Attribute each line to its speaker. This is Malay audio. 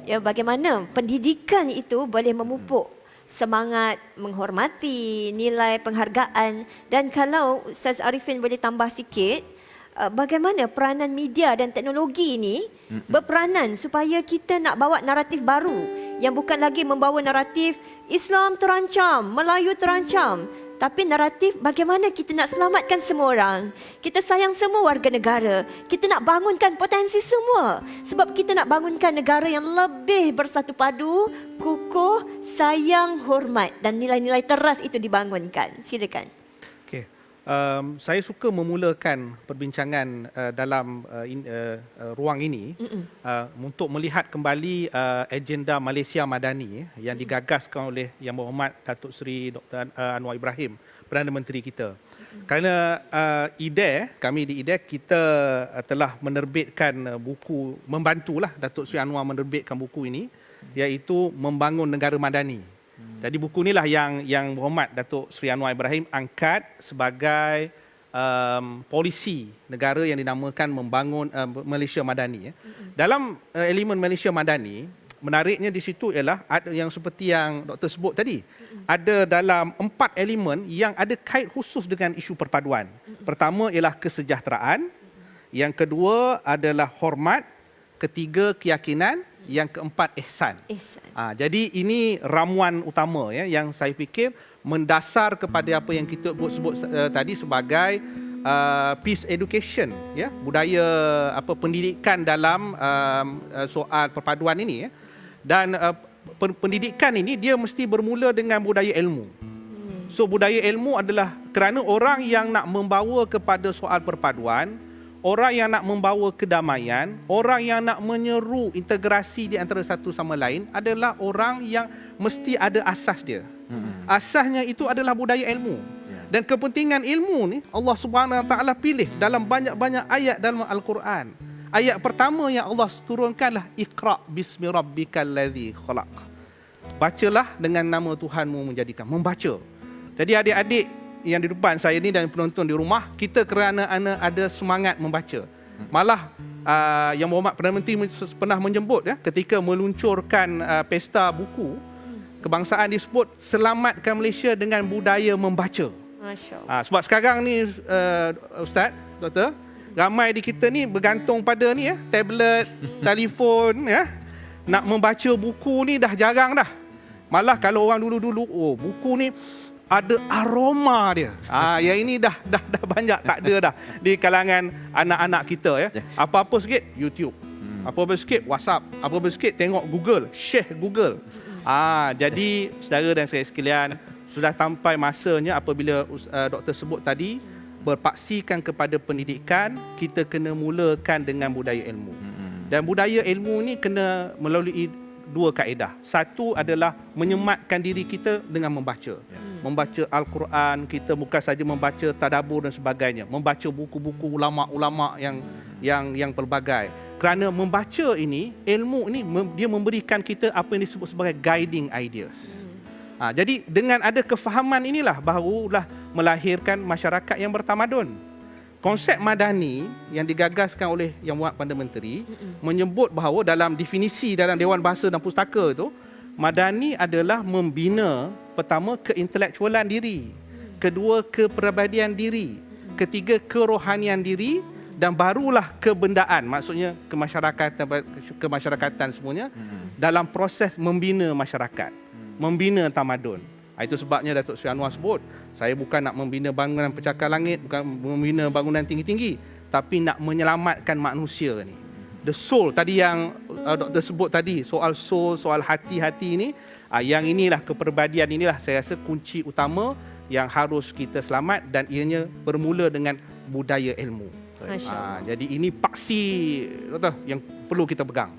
Speaker 1: Ya, bagaimana pendidikan itu boleh memupuk semangat menghormati, nilai penghargaan. Dan kalau Ustaz Arifin boleh tambah sikit, bagaimana peranan media dan teknologi ini berperanan supaya kita nak bawa naratif baru yang bukan lagi membawa naratif Islam terancam, Melayu terancam, tapi naratif bagaimana kita nak selamatkan semua orang. Kita sayang semua warga negara. Kita nak bangunkan potensi semua. Sebab kita nak bangunkan negara yang lebih bersatu padu, kukuh, sayang, hormat dan nilai-nilai teras itu dibangunkan. Silakan.
Speaker 2: Okey. Saya suka memulakan perbincangan dalam ruang ini untuk melihat kembali agenda Malaysia Madani yang digagaskan oleh Yang Berhormat Datuk Seri Dr. Anwar Ibrahim, Perdana Menteri kita. Kerana kami di IDE kita telah menerbitkan buku, membantulah Datuk Seri Anwar menerbitkan buku ini, iaitu Membangun Negara Madani. Jadi buku inilah yang Berhormat Datuk Seri Anwar Ibrahim angkat sebagai polisi negara yang dinamakan Membangun Malaysia Madani. Dalam elemen Malaysia Madani, menariknya di situ ialah yang seperti yang Doktor sebut tadi. Ada dalam 4 elemen yang ada kait khusus dengan isu perpaduan. Pertama ialah kesejahteraan, yang kedua adalah hormat, ketiga keyakinan, yang keempat ihsan. Jadi ini ramuan utama yang saya fikir mendasar kepada apa yang kita sebut tadi sebagai peace education, budaya pendidikan dalam soal perpaduan ini. Dan pendidikan ini dia mesti bermula dengan budaya ilmu. So budaya ilmu adalah kerana orang yang nak membawa kepada soal perpaduan, orang yang nak membawa kedamaian, orang yang nak menyeru integrasi di antara satu sama lain adalah orang yang mesti ada asas dia. Asasnya itu adalah budaya ilmu. Dan kepentingan ilmu ni Allah Subhanahu Wa Taala pilih dalam banyak-banyak ayat dalam Al-Quran. Ayat pertama yang Allah turunkanlah Iqra bismi rabbikal ladzi khalaq. Bacalah dengan nama Tuhanmu menjadikan, membaca. Jadi adik-adik yang di depan saya ni dan penonton di rumah, kita kerana ada semangat membaca. Malah Yang Berhormat Perdana Menteri pernah menyebut ketika meluncurkan pesta buku kebangsaan disebut selamatkan Malaysia dengan budaya membaca.
Speaker 1: Masya-Allah.
Speaker 2: Sebab sekarang ni Ustaz, Doktor, ramai di kita ni bergantung pada ni tablet, telefon Nak membaca buku ni dah jarang dah. Malah kalau orang dulu-dulu, buku ni ada aroma dia. Yang ini dah banyak tak ada dah di kalangan anak-anak kita Apa-apa sikit YouTube. Apa-apa sikit WhatsApp, apa-apa sikit tengok Google, share Google. Jadi saudara dan saya sekalian, sudah sampai masanya apabila doktor sebut tadi berpaksikan kepada pendidikan, kita kena mulakan dengan budaya ilmu. Dan budaya ilmu ni kena melalui 2 kaedah. Satu adalah menyematkan diri kita dengan membaca. Membaca Al-Quran, kita bukan saja membaca tadabbur dan sebagainya. Membaca buku-buku ulama-ulama yang pelbagai. Kerana membaca ini, ilmu ini dia memberikan kita apa yang disebut sebagai guiding ideas. Jadi dengan ada kefahaman inilah barulah melahirkan masyarakat yang bertamadun. Konsep madani yang digagaskan oleh Yang Berhormat Perdana Menteri menyebut bahawa dalam definisi dalam Dewan Bahasa dan Pustaka itu, madani adalah membina pertama keintelektualan diri, kedua kepribadian diri, ketiga kerohanian diri, dan barulah kebendaan, maksudnya kemasyarakatan semuanya dalam proses membina masyarakat, membina tamadun. Itu sebabnya Datuk Seri Anwar sebut, saya bukan nak membina bangunan pencakar langit, bukan membina bangunan tinggi-tinggi, tapi nak menyelamatkan manusia ni. The soul tadi yang doktor sebut tadi, soal soul, soal hati-hati ini, yang inilah kepribadian inilah saya rasa kunci utama yang harus kita selamat, dan ianya bermula dengan budaya ilmu. Jadi ini paksi doktor yang perlu kita pegang.